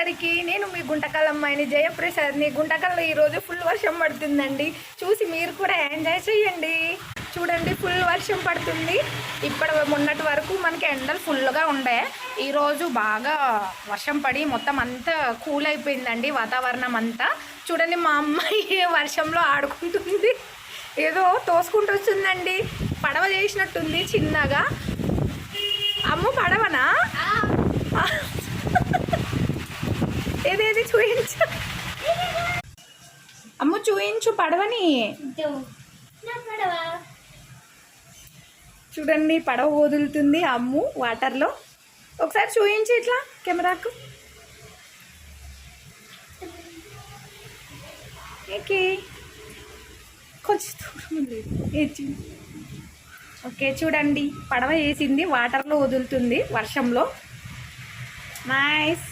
అందరికీ. నేను మీ గుంటకల్ అమ్మాయిని జయప్రసాద్ని. గుంటకల్లో ఈరోజు ఫుల్ వర్షం పడుతుందండి. చూసి మీరు కూడా ఎంజాయ్ చేయండి. చూడండి, ఫుల్ వర్షం పడుతుంది. మొన్నటి వరకు మనకి ఎండలు ఫుల్గా ఉండే, ఈరోజు బాగా వర్షం పడి మొత్తం అంతా కూల్ అయిపోయిందండి వాతావరణం అంతా. చూడండి, మా అమ్మాయి వర్షంలో ఆడుకుంటుంది, ఏదో తోసుకుంటూ వస్తుందండి. పడవ చేసినట్టుంది చిన్నగా. అమ్మ పడవనా? ఏదేది చూయించు అమ్మ, చూయించు పడవని. చూడండి, పడవ వదులుతుంది అమ్ము వాటర్లో. ఒకసారి చూయించి ఇట్లా కెమెరాకు. కొంచెం దూరం లేదు. ఓకే, చూడండి, పడవ వేసింది, వాటర్లో వదులుతుంది వర్షంలో. నైస్.